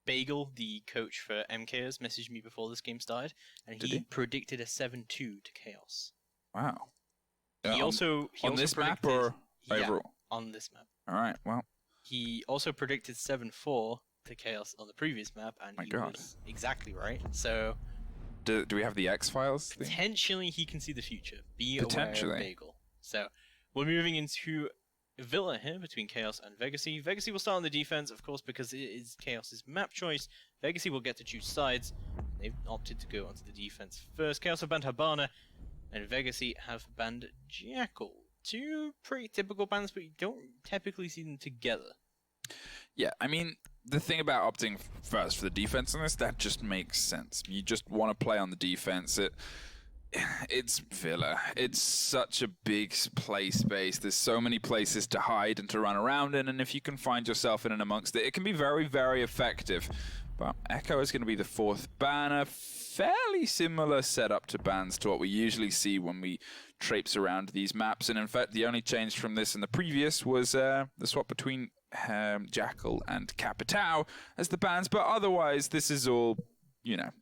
Bagel, the coach for MKers, messaged me before this game started, and he predicted a 7-2 to Chaos. Wow. He also on this map or overall? On this map. All right, well. He also predicted 7-4 to Chaos on the previous map, and he was exactly right. So, do we have the X-Files? Potentially, he can see the future. Be aware of Bagel. So, we're moving into Villa here between Chaos and Vegacy. Vegacy will start on the defense, of course, because it is Chaos's map choice. Vegacy will get to choose sides. They've opted to go onto the defense first. Chaos have banned Habana, and Vegacy have banned Jackal. Two pretty typical bans, but you don't typically see them together. Yeah, I mean, the thing about opting first for the defense on this, that just makes sense. You just want to play on the defense. It's Villa. It's such a big play space. There's so many places to hide and to run around in, and if you can find yourself in and amongst it, it can be very, very effective. But Echo is going to be the fourth banner. Fairly similar setup to bans to what we usually see when we traipse around these maps. And in fact, the only change from this and the previous was the swap between Jackal and Capitao as the bans. But otherwise, this is all...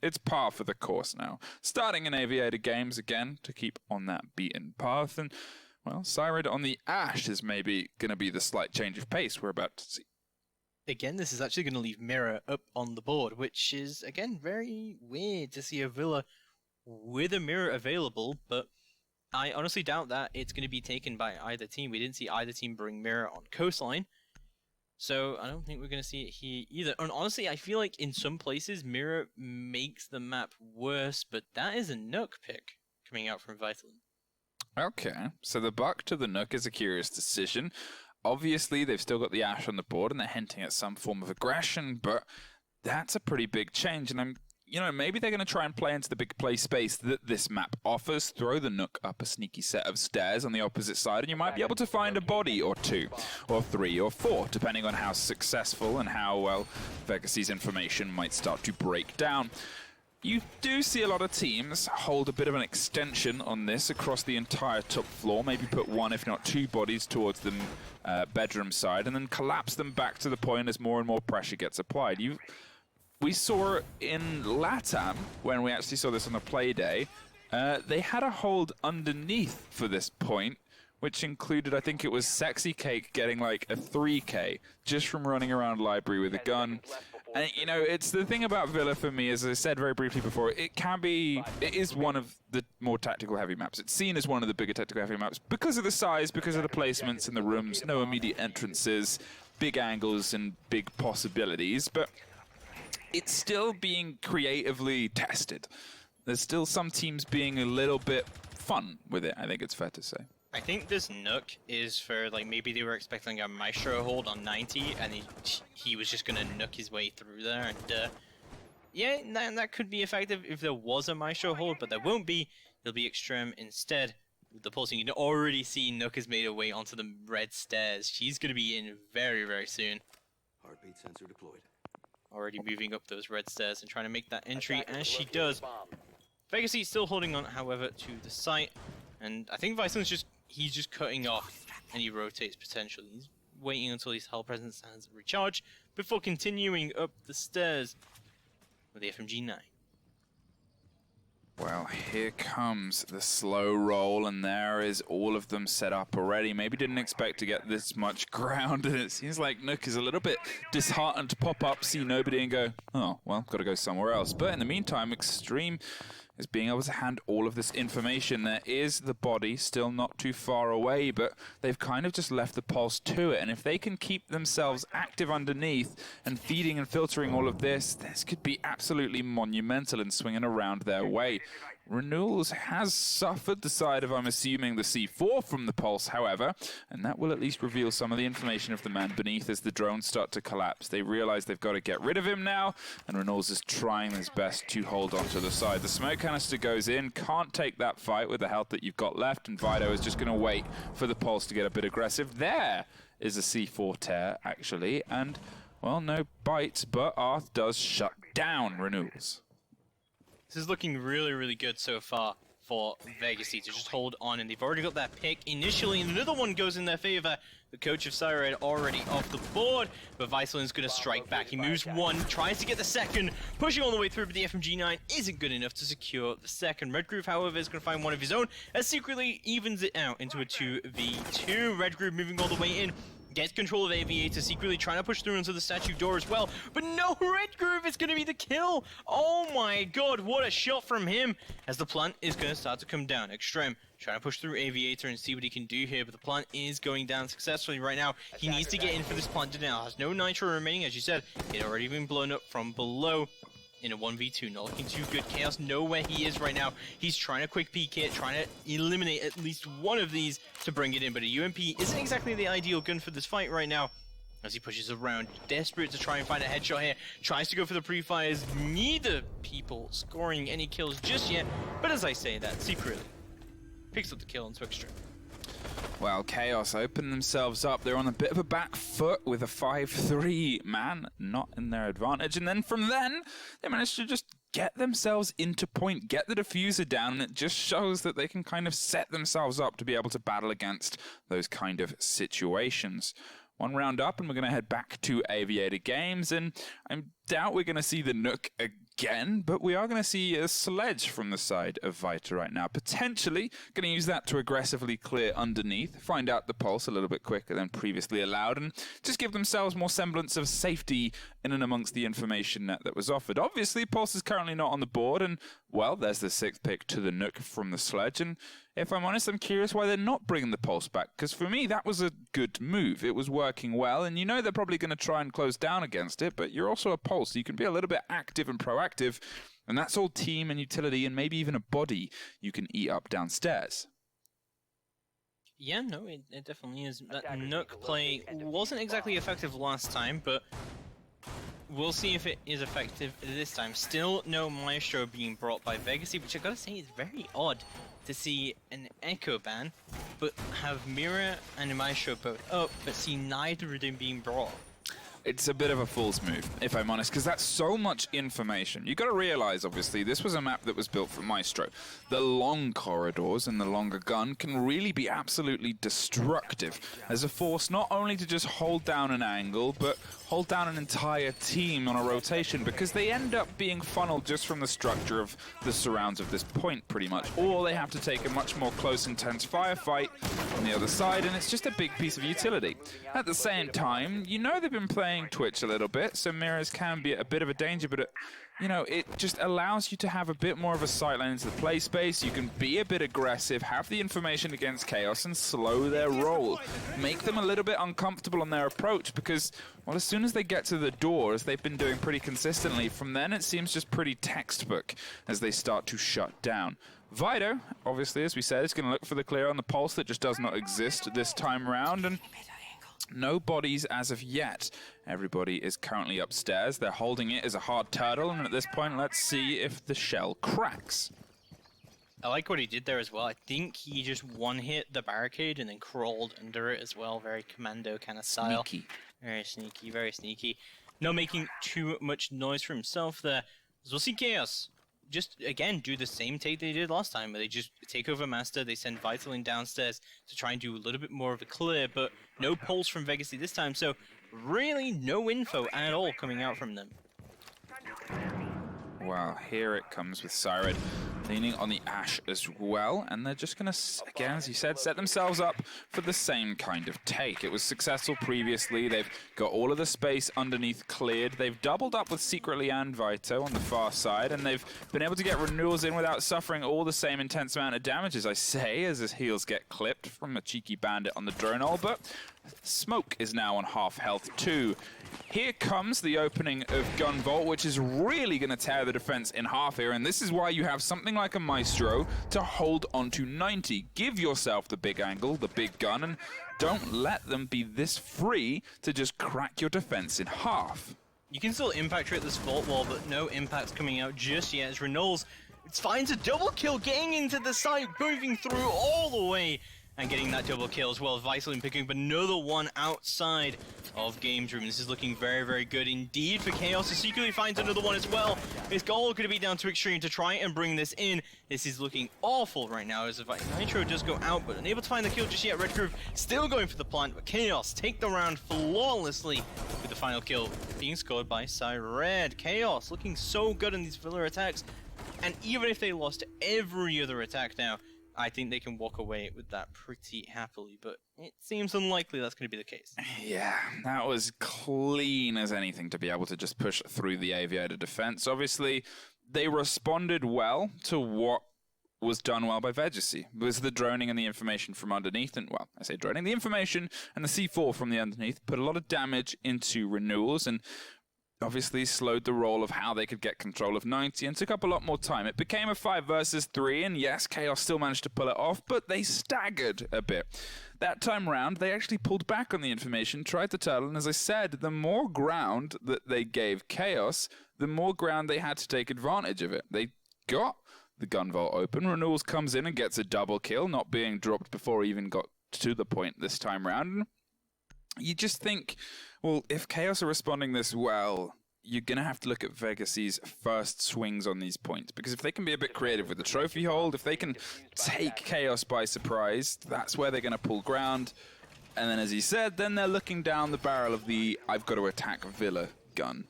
it's par for the course now. Starting in Aviator Games again to keep on that beaten path. And, well, Syrid on the Ash is maybe going to be the slight change of pace we're about to see. Again, this is actually going to leave Mirror up on the board, which is, again, very weird to see a Villa with a Mirror available, but I honestly doubt that it's going to be taken by either team. We didn't see either team bring Mirror on Coastline. So I don't think we're going to see it here either. And honestly, I feel like in some places, Mirror makes the map worse, but that is a Nook pick coming out from Vitalin. Okay, so the buck to the Nook is a curious decision. Obviously, they've still got the Ash on the board, and they're hinting at some form of aggression, but that's a pretty big change, and maybe they're going to try and play into the big play space that this map offers, throw the Nook up a sneaky set of stairs on the opposite side, and you might be able to find a body or two, or three, or four, depending on how successful and how well Vegacy's information might start to break down. You do see a lot of teams hold a bit of an extension on this across the entire top floor, maybe put one, if not two bodies towards the bedroom side, and then collapse them back to the point as more and more pressure gets applied. We saw in LATAM, when we actually saw this on the play day, they had a hold underneath for this point, which included, I think it was Sexy Cake getting like a 3k just from running around library with a gun. And, it's the thing about Villa for me, as I said very briefly before, it is one of the more tactical heavy maps. It's seen as one of the bigger tactical heavy maps because of the size, because of the placements in the rooms, no immediate entrances, big angles and big possibilities, but it's still being creatively tested. There's still some teams being a little bit fun with it, I think it's fair to say. I think this Nook is for, maybe they were expecting a Maestro hold on 90, and he was just going to Nook his way through there, and that could be effective if there was a Maestro hold, but there won't be. It'll be Extreme instead. With the pulsing, you can already see Nook has made her way onto the red stairs. She's going to be in very, very soon. Heartbeat sensor deployed. Already moving up those red stairs and trying to make that entry, as she does. Vegacy still holding on, however, to the site, and I think Viceland's he's just cutting off any rotates potentially. He's waiting until his Hell Presence has recharged before continuing up the stairs with the FMG9. Well, here comes the slow roll, and there is all of them set up already. Maybe didn't expect to get this much ground, and it seems like Nook is a little bit disheartened to pop up, see nobody, and go, oh, well, got to go somewhere else. But in the meantime, Extreme is being able to hand all of this information. There is the body still not too far away, but they've kind of just left the pulse to it. And if they can keep themselves active underneath and feeding and filtering all of this could be absolutely monumental in swinging around their way. Renewals has suffered the side of, I'm assuming, the C4 from the pulse, however, and that will at least reveal some of the information of the man beneath as the drones start to collapse. They realize they've got to get rid of him now, and Renewals is trying his best to hold on to the side. The smoke canister goes in, can't take that fight with the health that you've got left, and Vido is just going to wait for the pulse to get a bit aggressive. There is a C4 tear, actually, and, well, no bites, but Arth does shut down Renewals. This is looking really, really good so far for Vegacy to just hold on, and they've already got that pick initially, and another one goes in their favor. The coach of Sired already off the board, but Viceland's going to strike back. He moves one, tries to get the second, pushing all the way through, but the FMG9 isn't good enough to secure the second. Red Groove, however, is going to find one of his own, as secretly evens it out into a 2v2. Red Groove moving all the way in, gets control of Aviator, secretly trying to push through into the statue door as well, but no, Red Groove is going to be the kill! Oh my god, what a shot from him, as the plant is going to start to come down. Extreme trying to push through Aviator and see what he can do here, but the plant is going down successfully right now. He needs to get in for this plant to now. Has no nitro remaining, as you said. It had already been blown up from below in a 1v2. Not looking too good. Chaos know where he is right now. He's trying to quick peek it, trying to eliminate at least one of these to bring it in, but a UMP isn't exactly the ideal gun for this fight right now, as he pushes around, desperate to try and find a headshot here. Tries to go for the pre-fires. Neither people scoring any kills just yet, but as I say that, secretly picks up the kill onto Extreme. Well, Chaos open themselves up. They're on a bit of a back foot with a 5-3 man, not in their advantage. And then from then, they managed to just get themselves into point, get the diffuser down, and it just shows that they can kind of set themselves up to be able to battle against those kind of situations. One round up, and we're going to head back to Aviator Games, and I doubt we're going to see the Nook again, but we are going to see a sledge from the side of Vita right now. Potentially going to use that to aggressively clear underneath, find out the pulse a little bit quicker than previously allowed, and just give themselves more semblance of safety in and amongst the information that was offered. Obviously, pulse is currently not on the board, and, well, there's the 6th pick to the Nook from the sledge, and if I'm honest, I'm curious why they're not bringing the pulse back, because for me, that was a good move. It was working well, and you know they're probably going to try and close down against it, but you're also a pulse, so you can be a little bit active and proactive, and that's all team and utility and maybe even a body you can eat up downstairs. Yeah, no, it definitely is. That Nook play wasn't exactly effective last time, but we'll see if it is effective this time. Still no Maestro being brought by Vegacy, which I gotta say is very odd to see an Echo ban, but have Mira and Maestro both up, but see neither of them being brought. It's a bit of a fool's move, if I'm honest, because that's so much information. You've got to realize, obviously, this was a map that was built for Maestro. The long corridors and the longer gun can really be absolutely destructive as a force, not only to just hold down an angle, but hold down an entire team on a rotation, because they end up being funneled just from the structure of the surrounds of this point, pretty much. Or they have to take a much more close, intense firefight on the other side, and it's just a big piece of utility. At the same time, you know they've been playing Twitch a little bit, so mirrors can be a bit of a danger, but you know, it just allows you to have a bit more of a sightline into the play space. You can be a bit aggressive, have the information against Chaos, and slow their roll. Make them a little bit uncomfortable on their approach, because, well, as soon as they get to the doors, they've been doing pretty consistently. From then, it seems just pretty textbook as they start to shut down. Vito, obviously, as we said, is going to look for the clear on the pulse that just does not exist this time around, and no bodies as of yet. Everybody is currently upstairs. They're holding it as a hard turtle, and at this point, let's see if the shell cracks. I like what he did there as well. I think he just one-hit the barricade and then crawled under it as well. Very commando kind of style. Sneaky. Very sneaky, very sneaky. Not making too much noise for himself there. As we'll see Chaos just, again, do the same take they did last time, where they just take over Master, they send Vital in downstairs to try and do a little bit more of a clear, but no pulse from Vegacy this time, so really no info at all coming out from them. Well, here it comes with Sired leaning on the Ash as well, and they're just going to, again, as you said, set themselves up for the same kind of take. It was successful previously. They've got all of the space underneath cleared. They've doubled up with Secretly and Vito on the far side, and they've been able to get renewals in without suffering all the same intense amount of damage, as I say, as his heals get clipped from a cheeky bandit on the drone hull, but Smoke is now on half health too. Here comes the opening of Gun Vault, which is really going to tear the defense in half here, and this is why you have something like a Maestro to hold onto 90. Give yourself the big angle, the big gun, and don't let them be this free to just crack your defense in half. You can still impact rate this Vault Wall, but no impacts coming out just yet as Reynolds finds a double kill, getting into the site, moving through all the way and getting that double kill as well. Vitalin picking up another one outside of Games Room. This is looking very, very good indeed for Chaos to secretly finds another one as well. His goal could be down to Extreme to try and bring this in. This is looking awful right now as Nitro does go out, but unable to find the kill just yet. Red Groove still going for the plant, but Chaos take the round flawlessly with the final kill being scored by Cyred. Chaos looking so good in these filler attacks, and even if they lost every other attack now, I think they can walk away with that pretty happily, but it seems unlikely that's going to be the case. Yeah, that was clean as anything to be able to just push through the Aviator defense. Obviously, they responded well to what was done well by Vegacy. It was the droning and the information from underneath, and well, I say droning, the information and the C4 from the underneath put a lot of damage into Renewals, and obviously slowed the roll of how they could get control of 90 and took up a lot more time. It became a 5 versus 3, and yes, Chaos still managed to pull it off, but they staggered a bit. That time round, they actually pulled back on the information, tried to turtle, and as I said, the more ground that they gave Chaos, the more ground they had to take advantage of it. They got the gun vault open. Renewals comes in and gets a double kill, not being dropped before he even got to the point this time round. You just think, well, if Chaos are responding this well, you're going to have to look at Vegacy's first swings on these points. Because if they can be a bit creative with the trophy hold, if they can take Chaos by surprise, that's where they're going to pull ground. And then, as he said, then they're looking down the barrel of the I've got to attack Villa gun.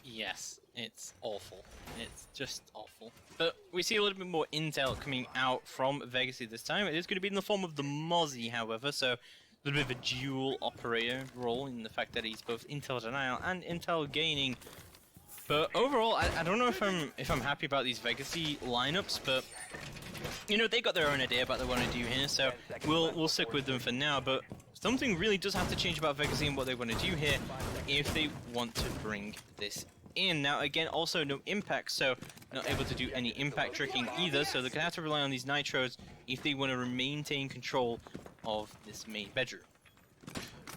Yes, it's awful. It's just awful. But we see a little bit more intel coming out from Vegacy this time. It is going to be in the form of the Mozzie, however, so a little bit of a dual operator role in the fact that he's both intel denial and intel gaining. But overall, I don't know if I'm happy about these Vegacy lineups, but you know, they got their own idea about what they want to do here, so we'll stick with them for now. But something really does have to change about Vegacy and what they want to do here if they want to bring this in. Now again, also no impact, so not able to do any impact tricking either, so they're gonna have to rely on these nitros if they want to maintain control of this main bedroom.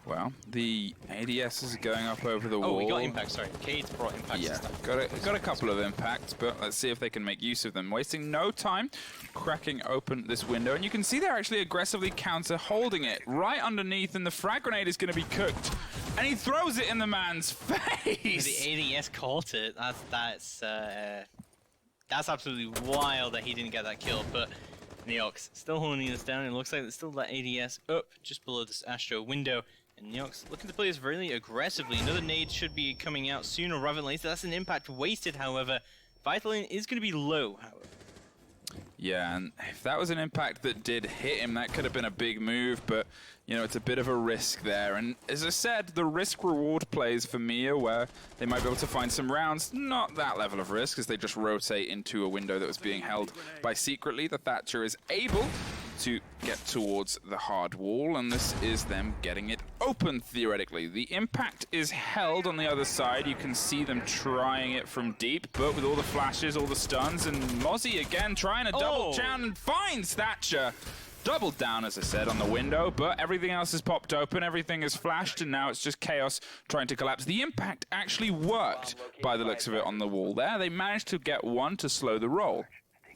Well, the ADS is going up over the wall. Oh, we got impact, sorry. Cade's brought impact. Yeah, got a couple of impacts, but let's see if they can make use of them. Wasting no time, cracking open this window, and you can see they're actually aggressively counter-holding it right underneath, and the frag grenade is going to be cooked, and he throws it in the man's face! The ADS caught it. That's absolutely wild that he didn't get that kill, but Neox still holding us down, and it looks like there's still that ADS up just below this Astro window. And Neox looking to play this really aggressively. Another nade should be coming out sooner rather than later. That's an impact wasted, however. Vitalin is going to be low, however. Yeah, and if that was an impact that did hit him, that could have been a big move, but, you know, it's a bit of a risk there. And as I said, the risk-reward plays for Mia, where they might be able to find some rounds. Not that level of risk, as they just rotate into a window that was being held by Secretly. The Thatcher is able to get towards the hard wall, and this is them getting it open, theoretically. The impact is held on the other side. You can see them trying it from deep, but with all the flashes, all the stuns, and Mozzie again trying to double down and finds Thatcher. Doubled down, as I said, on the window, but everything else is popped open, everything is flashed, and now it's just Chaos trying to collapse. The impact actually worked, by the looks of it, on the wall there. They managed to get one to slow the roll.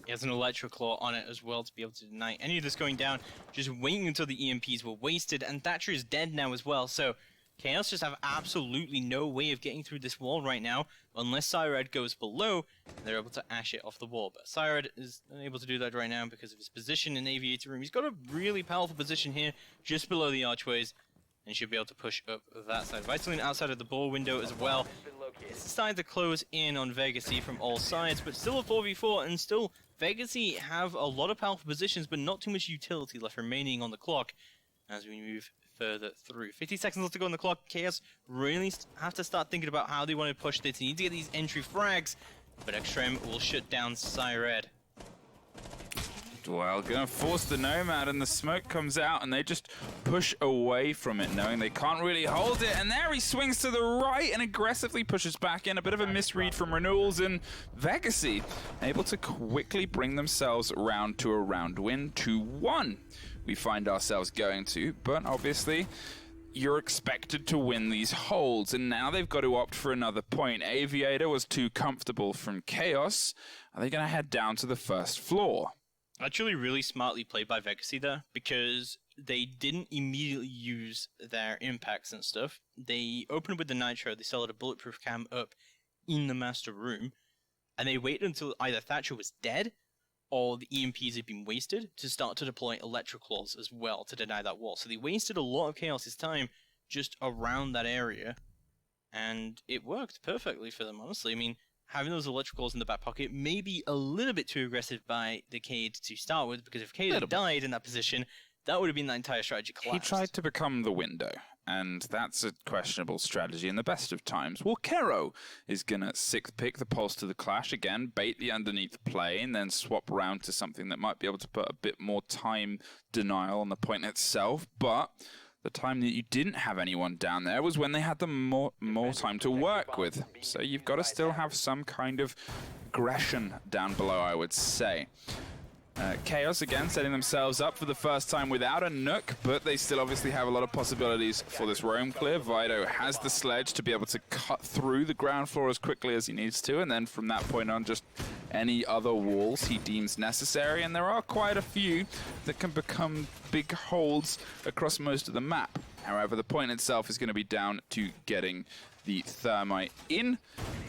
He has an Electroclaw on it as well to be able to deny any of this going down. Just waiting until the EMPs were wasted, and Thatcher is dead now as well, so Chaos just have absolutely no way of getting through this wall right now, unless Cyred goes below, and they're able to ash it off the wall. But Cyred is unable to do that right now because of his position in Aviator Room. He's got a really powerful position here, just below the archways, and should be able to push up that side. Vitalin outside of the ball window as well. It's starting to close in on Vegacy from all sides, but still a 4v4, and still Vegacy have a lot of powerful positions, but not too much utility left remaining on the clock as we move further through. 50 seconds left to go on the clock. Chaos really have to start thinking about how they want to push this. They need to get these entry frags, but Extreme will shut down Cyred. Well, gonna force the Nomad, and the smoke comes out, and they just push away from it, knowing they can't really hold it. And there he swings to the right and aggressively pushes back in. A bit of a misread from Renewals, and Vegacy able to quickly bring themselves round to a round win, 2-1. We find ourselves going to, but obviously you're expected to win these holds, and now they've got to opt for another point. Aviator was too comfortable from Chaos. Are they going to head down to the first floor? Actually, really smartly played by Vegacy there, because they didn't immediately use their impacts and stuff. They opened with the Nitro, they still had a bulletproof cam up in the master room, and they waited until either Thatcher was dead or the EMPs had been wasted to start to deploy electroclaws as well to deny that wall. So they wasted a lot of Chaos's time just around that area, and it worked perfectly for them, honestly. I mean, having those electricals in the back pocket may be a little bit too aggressive by the Cade to start with, because if Cade had died in that position, that would have been the entire strategy collapsed. He tried to become the window, and that's a questionable strategy in the best of times. Well, Kero is going to sixth pick the pulse to the clash again, bait the underneath play, and then swap around to something that might be able to put a bit more time denial on the point itself, but the time that you didn't have anyone down there was when they had the more time to work with. So you've got to still have some kind of aggression down below, I would say. Chaos again setting themselves up for the first time without a Nook, but they still obviously have a lot of possibilities for this roam clear. Vido has the sledge to be able to cut through the ground floor as quickly as he needs to, and then from that point on just any other walls he deems necessary, and there are quite a few that can become big holds across most of the map. However, the point itself is going to be down to getting the thermite in,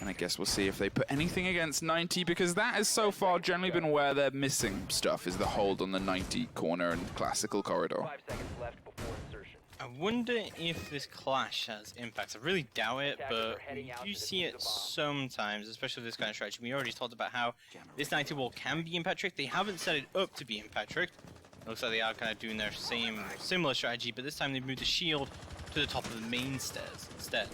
and I guess we'll see if they put anything against 90, because that has so far generally been where they're missing stuff, is the hold on the 90 corner and classical corridor. 5 seconds left before insertion. I wonder if this clash has impacts. I really doubt it, but you see it sometimes, especially with this kind of strategy. We already talked about how this 90 wall can be impact tricked. They haven't set it up to be impact tricked. It looks like they are kind of doing their similar strategy, but this time they've moved the shield to the top of the main stairs instead.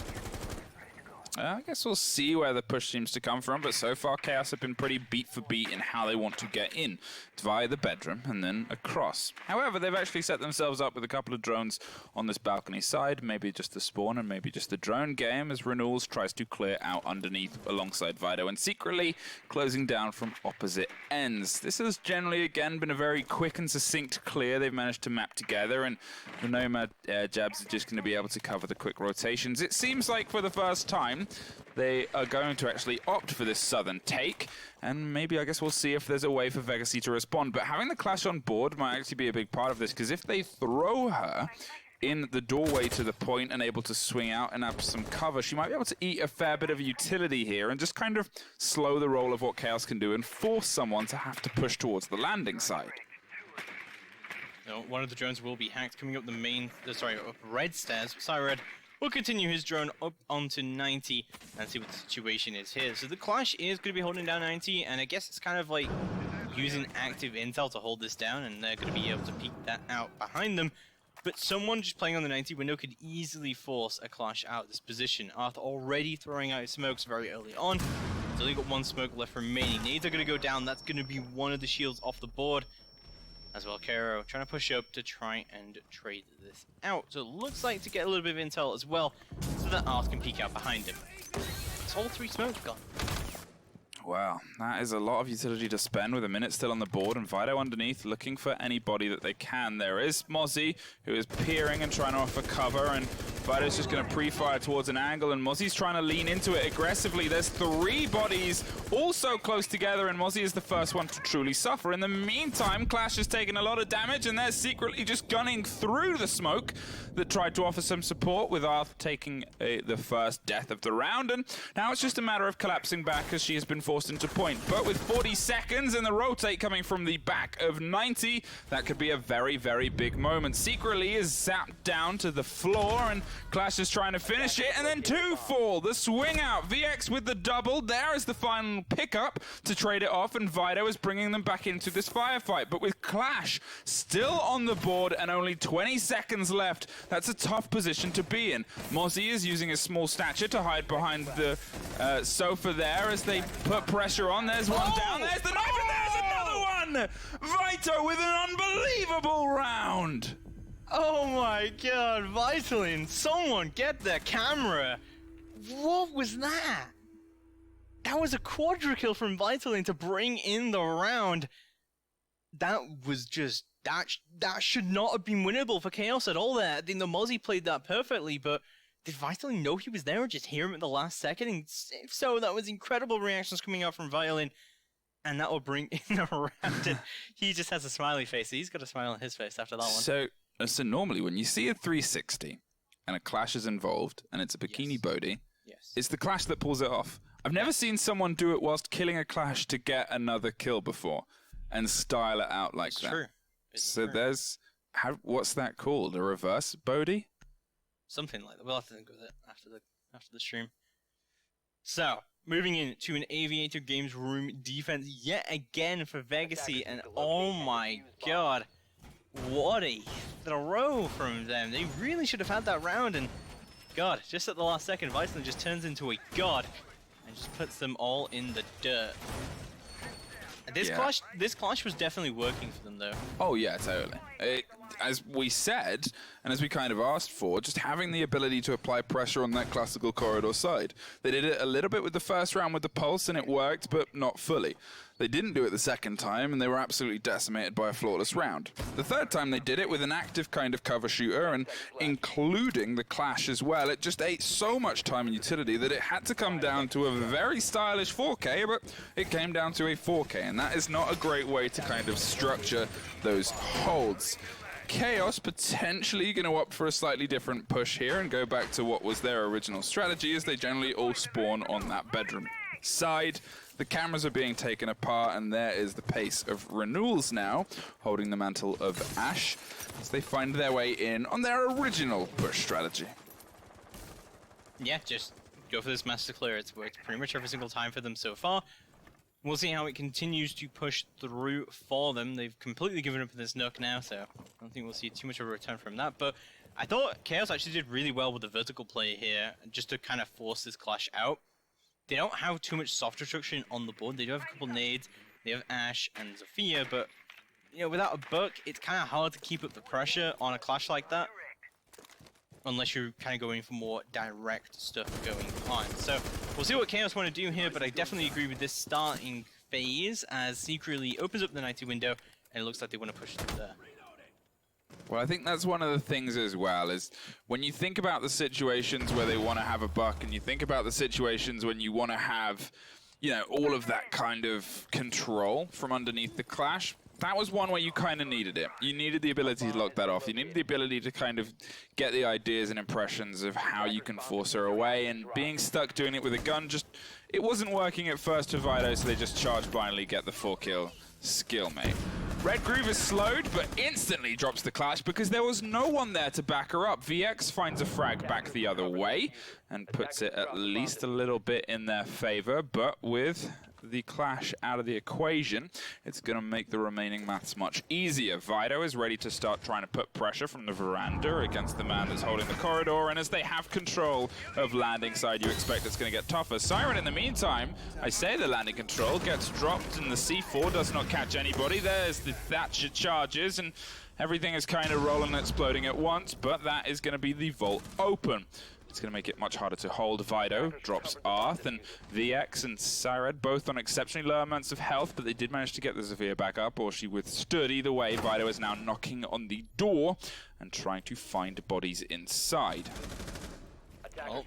I guess we'll see where the push seems to come from, but so far Chaos have been pretty beat for beat in how they want to get in. It's via the bedroom and then across. However, they've actually set themselves up with a couple of drones on this balcony side, maybe just the spawn and maybe just the drone game, as Renewals tries to clear out underneath alongside Vido and secretly closing down from opposite ends. This has generally, again, been a very quick and succinct clear they've managed to map together, and the Nomad Jabs are just going to be able to cover the quick rotations. It seems like for the first time, they are going to actually opt for this southern take, and maybe I guess we'll see if there's a way for Vegacy to respond. But having the clash on board might actually be a big part of this, because if they throw her in the doorway to the point and able to swing out and have some cover, she might be able to eat a fair bit of utility here and just kind of slow the roll of what Chaos can do and force someone to have to push towards the landing side. No, one of the drones will be hacked coming up the main, up red stairs. Cyred will continue his drone up onto 90 and see what the situation is here. So the clash is going to be holding down 90, and I guess it's kind of like using active intel to hold this down, and they're going to be able to peek that out behind them. But someone just playing on the 90 window could easily force a clash out of this position after already throwing out his smokes very early on. He's only got one smoke left remaining. Nades are going to go down. That's going to be one of the shields off the board. As well, Kero trying to push up to try and trade this out. So it looks like to get a little bit of intel as well, so that Art can peek out behind him. It's all 3 smokes gone. Wow, that is a lot of utility to spend with a minute still on the board, and Vido underneath looking for anybody that they can. There is Mozzie, who is peering and trying to offer cover, and Vido's just going to pre-fire towards an angle, and Mozzie's trying to lean into it aggressively. There's 3 bodies all so close together, and Mozzie is the first one to truly suffer. In the meantime, Clash has taken a lot of damage, and they're secretly just gunning through the smoke that tried to offer some support, with Arth taking the first death of the round, and now it's just a matter of collapsing back as she has been forced into point. But with 40 seconds and the rotate coming from the back of 90, that could be a very, very big moment. Secretly is zapped down to the floor, and Clash is trying to finish it, and then 2 fall. The swing out, VX with the double. There is the final pickup to trade it off, and Vido is bringing them back into this firefight. But with Clash still on the board and only 20 seconds left, that's a tough position to be in. Mozzie is using his small stature to hide behind the sofa there as they put pressure on. There's one down, there's the knife, and there's another one! Vito with an unbelievable round! Oh my god, Vitalin, someone get the camera! What was that? That was a quadra kill from Vitalin to bring in the round. That was just, that should not have been winnable for Chaos at all there. I think the Mozzie played that perfectly, but did Vitalin know he was there or just hear him at the last second? And if so, that was incredible reactions coming out from Violin. and that will bring in a round. And he just has a smiley face. He's got a smile on his face after that one. So normally when you see a 360 and a clash is involved and it's a bikini Yes. Bodhi, Yes. it's the clash that pulls it off. I've never seen someone do it whilst killing a clash to get another kill before and style it out like It's that. true. It's So true. there's what's that called? A reverse Bodhi? Something like that. We'll have to think of it after the stream. So, moving into an Aviator Games room defense yet again for Vegacy, and oh my god, what a throw from them. They really should have had that round, and god, just at the last second, Viceland just turns into a god and just puts them all in the dirt. This Yeah. clash was definitely working for them though. Oh yeah, totally. As we said, and as we kind of asked for, just having the ability to apply pressure on that classical corridor side. They did it a little bit with the first round with the pulse, and it worked, but not fully. They didn't do it the second time, and they were absolutely decimated by a flawless round. The third time they did it with an active kind of cover shooter, and including the clash as well, it just ate so much time and utility that it had to come down to a very stylish 4K, but it came down to a 4K, and that is not a great way to kind of structure those holds. Chaos potentially going to opt for a slightly different push here and go back to what was their original strategy, as they generally all spawn on that bedroom side. The cameras are being taken apart, and there is the pace of Renewals now, holding the mantle of Ash, as they find their way in on their original push strategy. Yeah, just go for this master clear. It's worked pretty much every single time for them so far. We'll see how it continues to push through for them. They've completely given up on this Nook now, so I don't think we'll see too much of a return from that. But I thought Chaos actually did really well with the vertical play here, just to kind of force this clash out. They don't have too much soft destruction on the board. They do have a couple nades. They have Ash and Zofia, but you know, without a buck, it's kind of hard to keep up the pressure on a clash like that, unless you're kind of going for more direct stuff going on. So we'll see what Chaos want to do here, but I definitely agree with this starting phase as secretly opens up the 90 window, and it looks like they want to push through there. Well, I think that's one of the things as well, is when you think about the situations where they want to have a buck, and you think about the situations when you want to have, you know, all of that kind of control from underneath the clash, that was one where you kind of needed it. You needed the ability to lock that off. You needed the ability to kind of get the ideas and impressions of how you can force her away, and being stuck doing it with a gun, just, it wasn't working at first for Vido, so they just charge blindly, get the 4-kill skill, mate. Red Groove is slowed, but instantly drops the clash because there was no one there to back her up. VX finds a frag back the other way and puts it at least a little bit in their favor, but with the clash out of the equation, it's going to make the remaining maths much easier. Vido is ready to start trying to put pressure from the veranda against the man that's holding the corridor, and as they have control of landing side, you expect it's going to get tougher. Siren, in the meantime, I say the landing control gets dropped, and the C4 does not catch anybody. There's the Thatcher charges, and everything is kind of rolling and exploding at once, but that is going to be the vault open. It's going to make it much harder to hold. Vido drops Arth, and VX and Sired both on exceptionally low amounts of health, but they did manage to get the Zofia back up, or she withstood. Either way, Vido is now knocking on the door and trying to find bodies inside. Oh,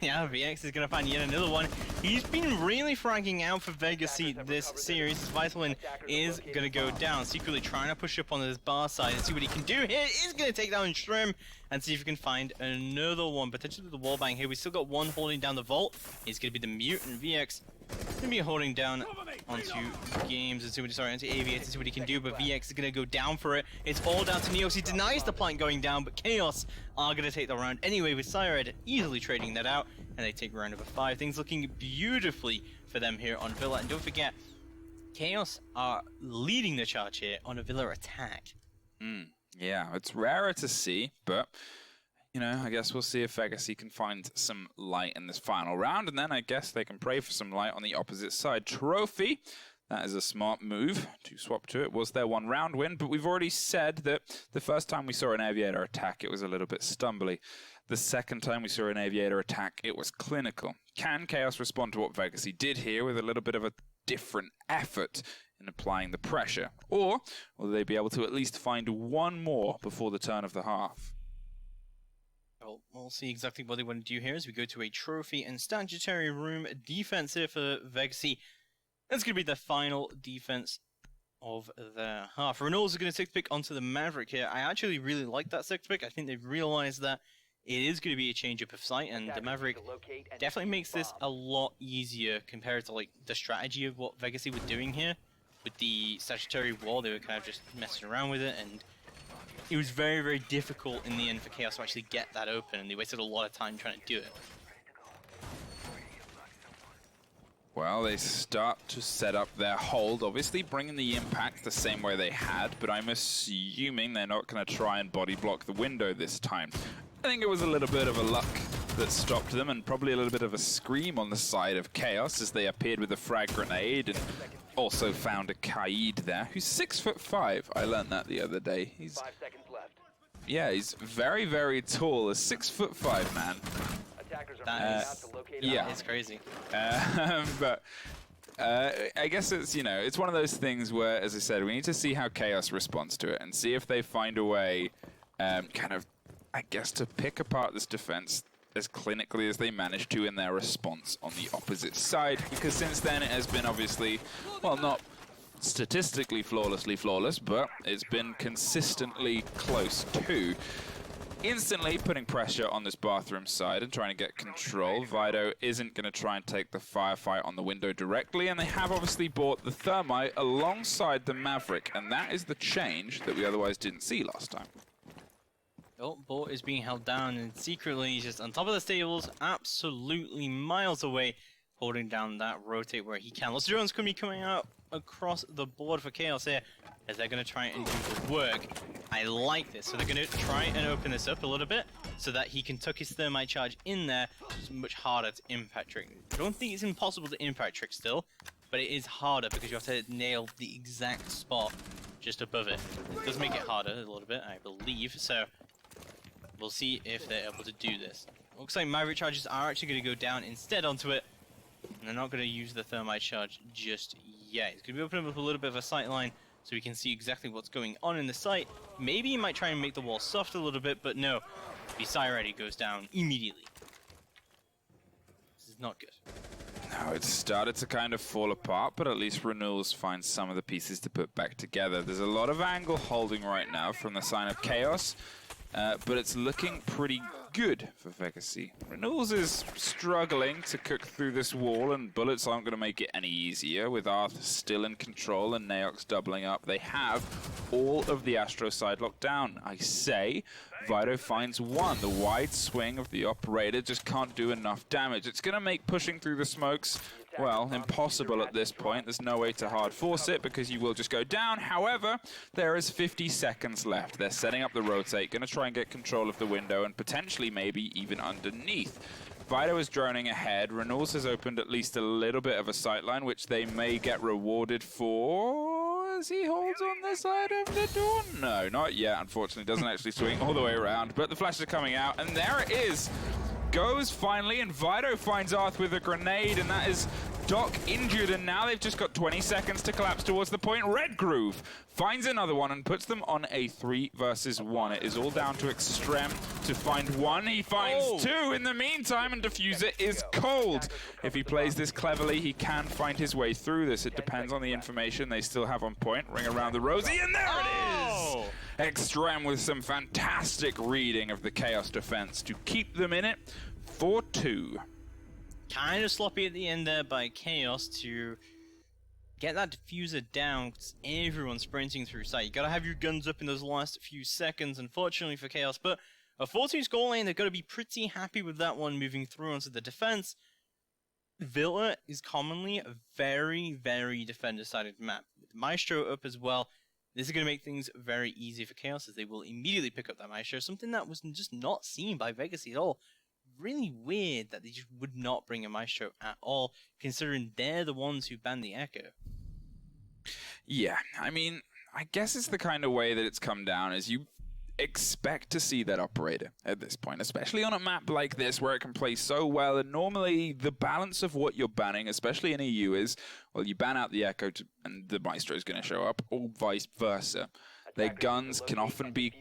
yeah, VX is going to find yet another one. He's been really fragging out for Vegacy this series. Vitalin is going to go down, secretly trying to push up on this bar side and see what he can do here. He's going to take down Shrim and see if he can find another one. Potentially the wall bang here. We still got one holding down the vault. He's going to be the Mutant. VX going to be holding down onto Games and see what he's onto Aviator to see what he can do, but VX is going to go down for it. It's all down to Neos. He denies the plant going down, but Chaos are going to take the round anyway, with Sired easily trading that out, and they take round number 5. Things looking beautifully for them here on Villa, and don't forget, Chaos are leading the charge here on a Villa attack. Yeah, it's rarer to see, but you know, I guess we'll see if Vegacy can find some light in this final round, and then I guess they can pray for some light on the opposite side. Trophy, that is a smart move to swap to. It was their one round win, but we've already said that the first time we saw an Aviator attack, it was a little bit stumbly. The second time we saw an Aviator attack, it was clinical. Can Chaos respond to what Vegacy did here with a little bit of a different effort in applying the pressure? Or will they be able to at least find one more before the turn of the half? Well, we'll see exactly what they want to do here as we go to a trophy and statutory room defense here for Vegacy. That's going to be the final defense of the half. Reynolds is going to take the pick onto the Maverick here. I actually really like that sixth pick. I think they've realized that it is going to be a change up of sight, and the Maverick definitely makes this a lot easier compared to like the strategy of what Vegacy were doing here with the statutory wall. They were kind of just messing around with it, and it was very, very difficult in the end for Chaos to actually get that open, and they wasted a lot of time trying to do it. Well, they start to set up their hold, obviously bringing the impact the same way they had, but I'm assuming they're not going to try and body block the window this time. I think it was a little bit of a luck that stopped them, and probably a little bit of a scream on the side of Chaos as they appeared with a frag grenade, and also found a Kaid there, who's 6'5". I learned that the other day. He's 5 seconds left. Yeah, he's very, very tall, a 6'5" man. Attackers are That moving is- out to locate yeah. It's crazy. But I guess it's, you know, it's one of those things where, as I said, we need to see how Chaos responds to it and see if they find a way, kind of, I guess, to pick apart this defense as clinically as they managed to in their response on the opposite side. Because since then it has been obviously, well, not statistically flawlessly flawless, but it's been consistently close to. Instantly putting pressure on this bathroom side and trying to get control. Vido isn't going to try and take the firefight on the window directly, and they have obviously bought the Thermite alongside the Maverick, and that is the change that we otherwise didn't see last time. Oh, Bort is being held down, and secretly he's just on top of the stables, absolutely miles away, holding down that rotate where he can. Lots of drones going to be coming out across the board for Chaos here, as they're going to try and do the work. I like this. So they're going to try and open this up a little bit so that he can tuck his thermite charge in there. It's much harder to impact trick. I don't think it's impossible to impact trick still, but it is harder because you have to nail the exact spot just above it. It does make it harder a little bit, I believe. So we'll see if they're able to do this. Looks like Maverick charges are actually going to go down instead onto it. And they're not going to use the thermite charge just yet. It's going to be opening up a little bit of a sight line so we can see exactly what's going on in the site. Maybe he might try and make the wall soft a little bit, but no. The site already goes down immediately. This is not good. Now it's started to kind of fall apart, but at least Renewals finds some of the pieces to put back together. There's a lot of angle holding right now from the sign of Chaos, but it's looking pretty good for Vegacy. Renewals is struggling to cook through this wall, and bullets aren't going to make it any easier. With Arth still in control and Naox doubling up, they have all of the Astro side locked down. I say, Vido finds one. The wide swing of the operator just can't do enough damage. It's going to make pushing through the smokes, well, impossible at this point. There's no way to hard force it because you will just go down. However, there is 50 seconds left. They're setting up the rotate, going to try and get control of the window and potentially maybe even underneath. Vido is droning ahead. Renewals has opened at least a little bit of a sightline, which they may get rewarded for as he holds on the side of the door. No, not yet, unfortunately. Doesn't actually swing all the way around, but the flashes are coming out, and there it is. Goes finally, and Vido finds Arth with a grenade, and that is Doc injured, and now they've just got 20 seconds to collapse towards the point. Red Groove finds another one and puts them on a 3 versus 1. It is all down to Extreme to find one. He finds two in the meantime, and Diffuser is cold. If he plays this cleverly, he can find his way through this. It depends on the information they still have on point. Ring around the rosy, and there it is! Extreme with some fantastic reading of the Chaos defense to keep them in it for 2. Kind of sloppy at the end there by Chaos to get that diffuser down, because everyone's sprinting through sight. You gotta have your guns up in those last few seconds, unfortunately for Chaos, but a 4-2 scoreline, they've got to be pretty happy with that one moving through onto the defense. Villa is commonly a very, very defender-sided map. With Maestro up as well, this is going to make things very easy for Chaos, as they will immediately pick up that Maestro, something that was just not seen by Vegacy at all. Really weird that they just would not bring a Maestro at all, considering they're the ones who banned the Echo. Yeah, I mean, I guess it's the kind of way that it's come down, is you expect to see that operator at this point, especially on a map like this where it can play so well, and normally the balance of what you're banning, especially in EU, is, well, you ban out the Echo and the Maestro is going to show up, or vice versa. Their guns can often be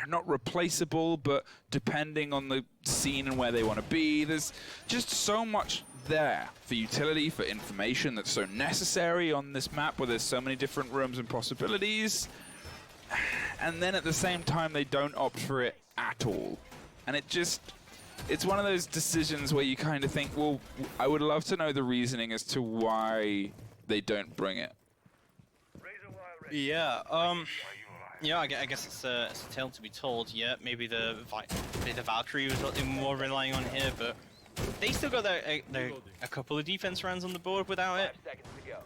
not replaceable, but depending on the scene and where they want to be, there's just so much there for utility, for information that's so necessary on this map where there's so many different rooms and possibilities. And then at the same time, they don't opt for it at all. And it's one of those decisions where you kind of think, well, I would love to know the reasoning as to why they don't bring it. Yeah, I guess it's a tale to be told. Yeah, maybe the Valkyrie was what they were more relying on here, but they still got a couple of defense rounds on the board without it.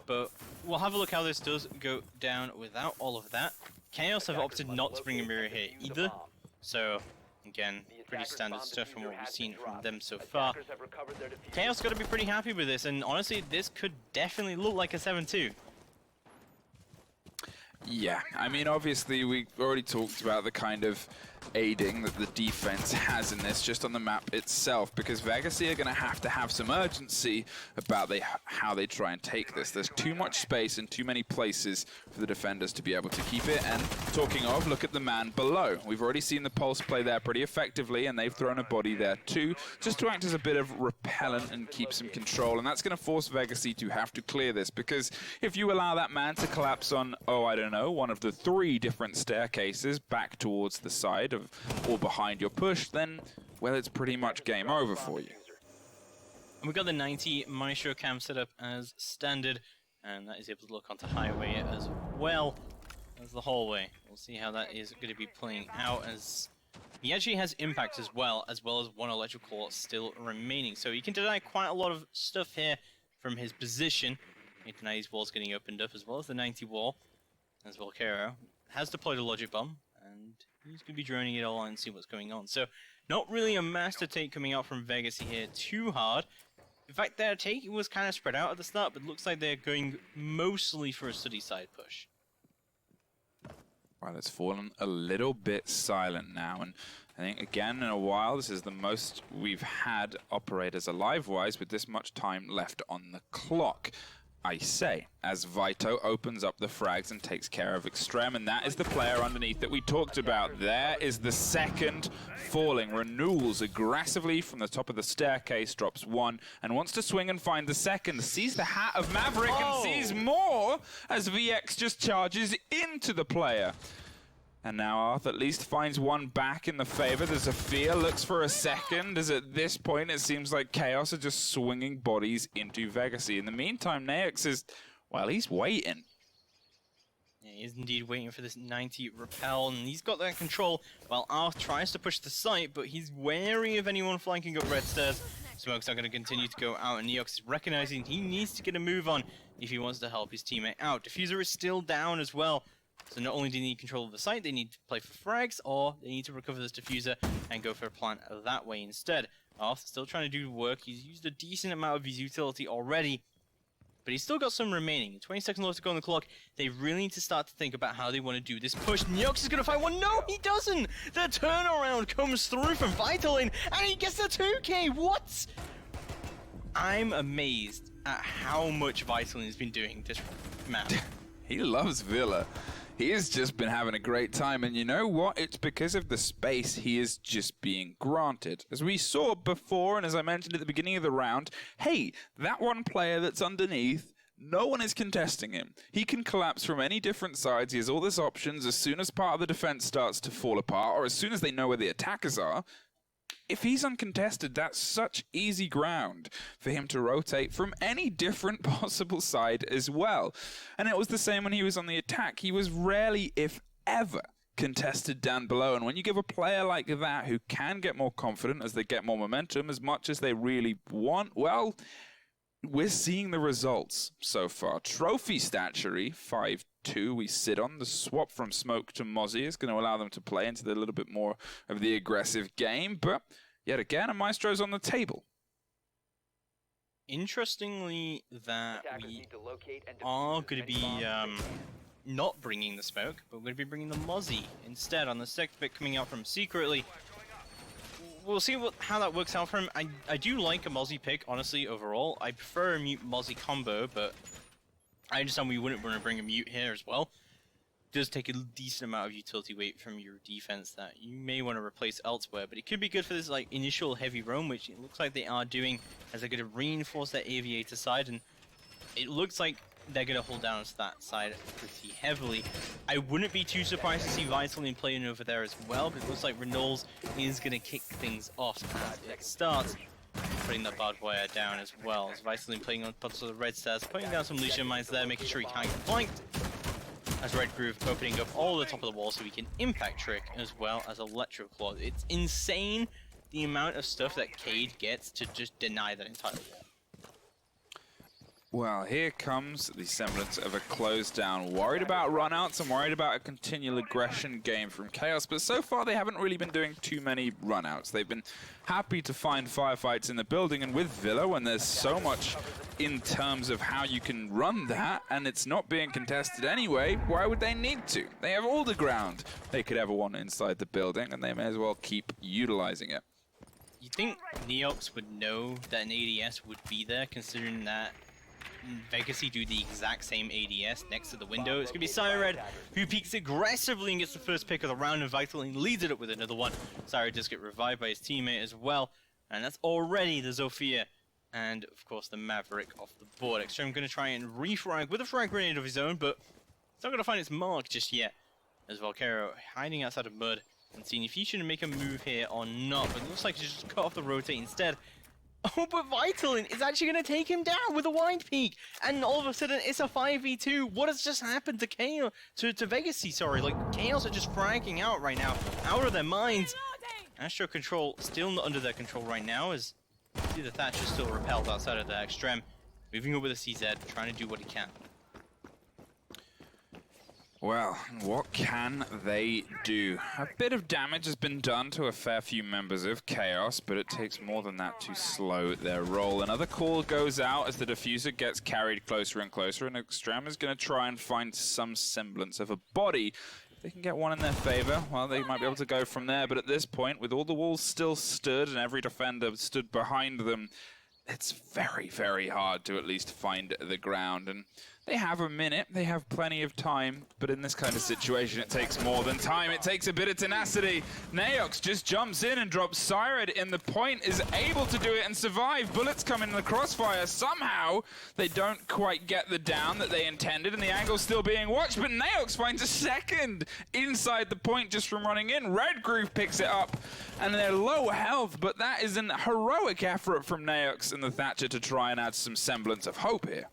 But we'll have a look how this does go down without all of that. Chaos have opted not to bring a mirror here either, so again, pretty standard stuff from what we've seen from them so far. Chaos got to be pretty happy with this, and honestly, this could definitely look like a 7-2. Yeah, I mean, obviously, we already talked about the kind of aiding that the defense has in this just on the map itself, because Vegacy are going to have some urgency about how they try and take this. There's too much space and too many places for the defenders to be able to keep it. And talking of, look at the man below. We've already seen the Pulse play there pretty effectively, and they've thrown a body there too, just to act as a bit of repellent and keep some control. And that's going to force Vegacy to have to clear this, because if you allow that man to collapse on, oh, I don't know, one of the 3 different staircases back towards the side of or behind your push, then, well, it's pretty much game over for you. And we've got the 90 Maestro cam set up as standard, and that is able to look onto highway as well as the hallway. We'll see how that is going to be playing out, as he actually has impact as well as 1 electrical still remaining. So he can deny quite a lot of stuff here from his position. He can deny these walls getting opened up, as well as the 90 wall, as Volcaro has deployed a logic bomb, and he's going to be droning it all on and see what's going on. So, not really a master take coming out from Vegacy here too hard. In fact, their take was kind of spread out at the start, but looks like they're going mostly for a study side push. Well, it's fallen a little bit silent now, and I think, again, in a while, this is the most we've had operators alive-wise with this much time left on the clock. I say, as Vito opens up the frags and takes care of Extreme, and that is the player underneath that we talked about. There is the second falling. Renewals aggressively from the top of the staircase, drops 1, and wants to swing and find the second. Sees the hat of Maverick and sees more as VX just charges into the player. And now Arth at least finds 1 back in the favor. There's a fear, looks for a second, as at this point it seems like Chaos are just swinging bodies into Vegacy. In the meantime, Naex is, well, he's waiting. Yeah, he is indeed waiting for this 90 repel, and he's got that control while Arth tries to push the site, but he's wary of anyone flanking up red stairs. Smoke's not going to continue to go out, and Neox is recognizing he needs to get a move on if he wants to help his teammate out. Diffuser is still down as well. So not only do they need control of the site, they need to play for frags, or they need to recover this diffuser and go for a plant that way instead. Arth still trying to do work. He's used a decent amount of his utility already, but he's still got some remaining. 20 seconds left to go on the clock. They really need to start to think about how they want to do this push. Neox is going to find one. No, he doesn't! The turnaround comes through from Vitalin, and he gets the 2K. What? I'm amazed at how much Vitalin has been doing this map. He loves Villa. He has just been having a great time, and you know what? It's because of the space he is just being granted. As we saw before, and as I mentioned at the beginning of the round, hey, that one player that's underneath, no one is contesting him. He can collapse from any different sides. He has all these options. As soon as part of the defense starts to fall apart, or as soon as they know where the attackers are, if he's uncontested, that's such easy ground for him to rotate from any different possible side as well. And it was the same when he was on the attack. He was rarely, if ever, contested down below. And when you give a player like that who can get more confident as they get more momentum as much as they really want, well, we're seeing the results so far. Trophy statuary, 5-2 we sit on. The swap from Smoke to Mozzie is going to allow them to play into a little bit more of the aggressive game, but yet again, a Maestro's on the table. Interestingly, that we are going to be not bringing the Smoke, but we're going to be bringing the Mozzie instead on the second pick coming out from Secretly. We'll see how that works out for him. I do like a Mozzie pick, honestly, overall. I prefer a Mute Mozzie combo, but I understand we wouldn't want to bring a Mute here as well. does take a decent amount of utility weight from your defense that you may want to replace elsewhere, but it could be good for this like initial heavy roam, which it looks like they are doing, as they're going to reinforce their aviator side, and it looks like they're going to hold down to that side pretty heavily. I wouldn't be too surprised to see Vitalin playing over there as well, but it looks like Reynolds is going to kick things off as it starts, putting that barbed wire down as well. As Vitalin playing on top of the red stairs, putting down some Lucian mines there, making sure he can't get flanked. As Red Groove opening up all the top of the wall so he can impact Trick as well as Electro Claw. It's insane the amount of stuff that Cade gets to just deny that entire wall. Well, here comes the semblance of a close down. Worried about runouts and worried about a continual aggression game from Chaos, but so far they haven't really been doing too many runouts. They've been happy to find firefights in the building, and with Villa, when there's so much in terms of how you can run that, and it's not being contested anyway, why would they need to? They have all the ground they could ever want inside the building, and they may as well keep utilizing it. You think Neox would know that an ADS would be there, considering that Vegacy do the exact same ADS next to the window? It's going to be Cyred, who peeks aggressively and gets the first pick of the round, and Vitalin leads it up with another one. Cyred does get revived by his teammate as well, and that's already the Zofia and, of course, the Maverick off the board. Extreme going to try and refrag with a frag grenade of his own, but it's not going to find its mark just yet, as Valkyro hiding outside of mud and seeing if he should make a move here or not, but it looks like he's just cut off the rotate instead. Oh, but Vitalin is actually going to take him down with a wide peak, and all of a sudden it's a 5v2. What has just happened to Chaos, to Vegacy, sorry? Like, Chaos are just fragging out right now, out of their minds. Astro Control still not under their control right now, as see the Thatcher still repelled outside of the Extreme. Moving over the CZ, trying to do what he can. Well, what can they do? A bit of damage has been done to a fair few members of Chaos, but it takes more than that to slow their roll. Another call goes out as the diffuser gets carried closer and closer, and Extreme is going to try and find some semblance of a body. If they can get one in their favor, well, they might be able to go from there, but at this point, with all the walls still stood and every defender stood behind them, it's very, very hard to at least find the ground. And they have a minute, they have plenty of time, but in this kind of situation it takes more than time, it takes a bit of tenacity. Neox just jumps in and drops Cyred in the point, is able to do it and survive. Bullets come in the crossfire. Somehow they don't quite get the down that they intended, and the angle's still being watched, but Neox finds a second inside the point just from running in. Red Groove picks it up, and they're low health, but that is an heroic effort from Neox and the Thatcher to try and add some semblance of hope here.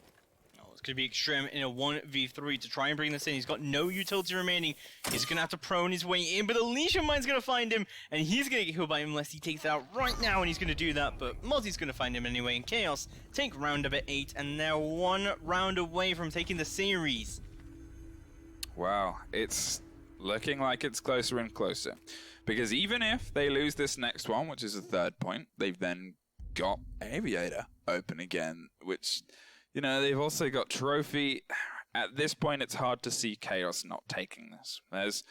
It's going to be Extreme in a 1v3 to try and bring this in. He's got no utility remaining. He's going to have to prone his way in, but Alicia Mine's going to find him, and he's going to get killed by him unless he takes it out right now, and he's going to do that, but Mozzy's going to find him anyway, and Chaos take round number 8, and they're 1 round away from taking the series. Wow, it's looking like it's closer and closer. Because even if they lose this next one, which is a 3rd point, they've then got Aviator open again, which, you know, they've also got Trophy. At this point, it's hard to see Chaos not taking this. There's,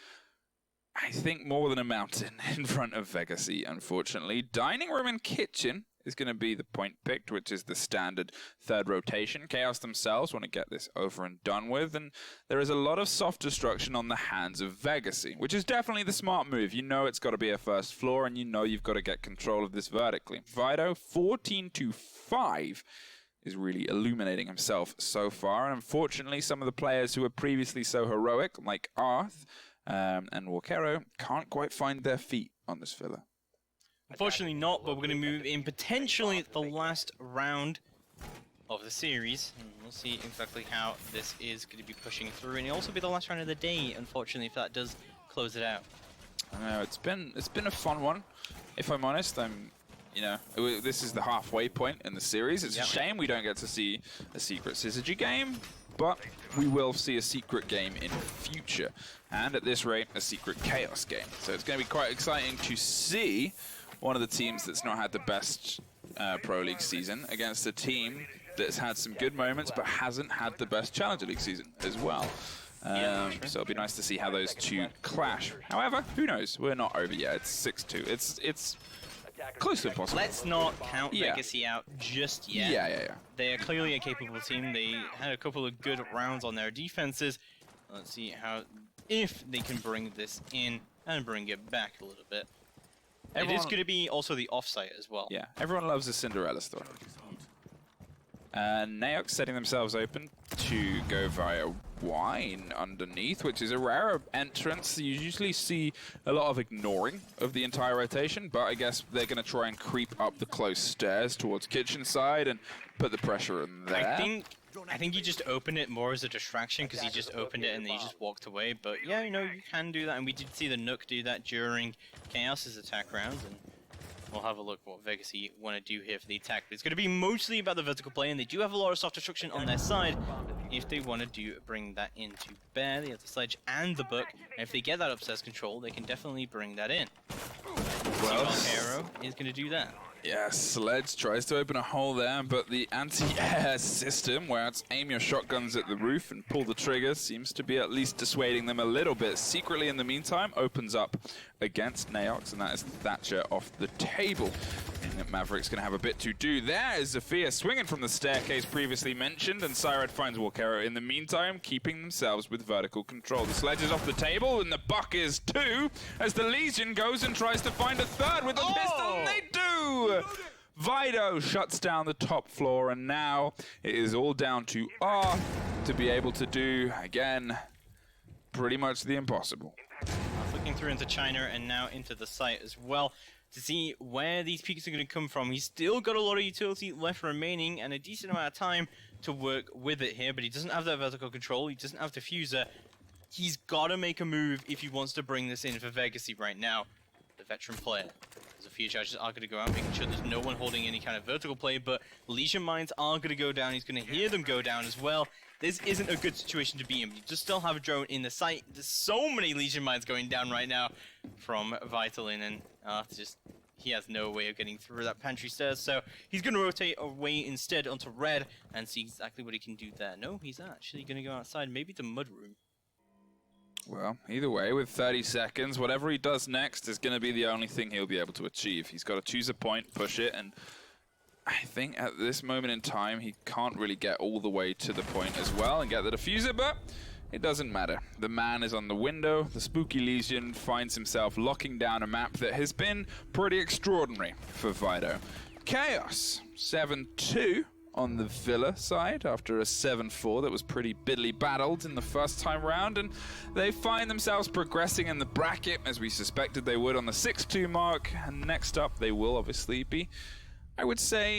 I think, more than a mountain in front of Vegacy, unfortunately. Dining room and kitchen is going to be the point picked, which is the standard 3rd rotation. Chaos themselves want to get this over and done with, and there is a lot of soft destruction on the hands of Vegacy, which is definitely the smart move. You know it's got to be a 1st floor, and you know you've got to get control of this vertically. Vido, 14-5. Is really illuminating himself so far, and unfortunately some of the players who were previously so heroic, like Arth and Walkero, can't quite find their feet on this Villa. Unfortunately not, but we're going to move in potentially the last round of the series, and we'll see exactly how this is going to be pushing through, and it'll also be the last round of the day, unfortunately, if that does close it out. I know, it's been a fun one, if I'm honest. You know, this is the halfway point in the series. It's a shame we don't get to see a secret Syzygy game, but we will see a secret game in future. And at this rate, a secret Chaos game. So it's going to be quite exciting to see one of the teams that's not had the best Pro League season against a team that's had some good moments but hasn't had the best Challenger League season as well. So it'll be nice to see how those two clash. However, who knows? We're not over yet. It's 6-2. It's close to impossible. Let's not count Vegacy out just yet. Yeah. They are clearly a capable team. They had a couple of good rounds on their defenses. Let's see how if they can bring this in and bring it back a little bit. It is Everyone- going to be also the offsite as well. Yeah, everyone loves a Cinderella story. Naox setting themselves open to go via Wine underneath, which is a rare entrance. You usually see a lot of ignoring of the entire rotation, but I guess they're going to try and creep up the close stairs towards kitchen side and put the pressure in there. I think you just opened it more as a distraction because he just opened it and then he just walked away. But yeah, you know, you can do that, and we did see the Nook do that during Chaos's attack rounds, and we'll have a look what Vegacy want to do here for the attack. But it's going to be mostly about the vertical play, and they do have a lot of soft destruction on their side. If they want to bring that into bear, they have the sledge and the book. And if they get that upstairs control, they can definitely bring that in. Well, Hero is going to do that. yeah, Sledge tries to open a hole there, but the anti-air system, where it's aim your shotguns at the roof and pull the trigger, seems to be at least dissuading them a little bit. Secretly, in the meantime, opens up against Naox, and that is Thatcher off the table. And Maverick's going to have a bit to do there. Is Zafir swinging from the staircase previously mentioned, and Syred finds Walkero in the meantime, keeping themselves with vertical control. The Sledge is off the table, and the Buck is too, as the Legion goes and tries to find a third with the pistol, and they do! Vido shuts down the top floor, and now it is all down to R to be able to do, again, pretty much the impossible. Flicking through into China and now into the site as well to see where these peaks are going to come from. He's still got a lot of utility left remaining and a decent amount of time to work with it here, but he doesn't have that vertical control, he doesn't have diffuser. He's got to make a move if he wants to bring this in for Vegacy right now. The veteran player. There's a few charges are going to go out, making sure there's no one holding any kind of vertical play, but Legion mines are going to go down. He's going to hear them go down as well. This isn't a good situation to be in. You just still have a drone in the site. There's so many Legion mines going down right now from Vitalin, and he has no way of getting through that pantry stairs, so he's going to rotate away instead onto red and see exactly what he can do there. No, he's actually going to go outside, maybe the mud room. Well, either way, with 30 seconds, whatever he does next is going to be the only thing he'll be able to achieve. He's got to choose a point, push it, and I think at this moment in time, he can't really get all the way to the point as well and get the diffuser, but it doesn't matter. The man is on the window. The Spooky Legion finds himself locking down a map that has been pretty extraordinary for Vido. Chaos, 7-2 on the Villa side after a 7-4 that was pretty bitterly battled in the first time round, and they find themselves progressing in the bracket as we suspected they would on the 6-2 mark, and next up they will obviously be, I would say,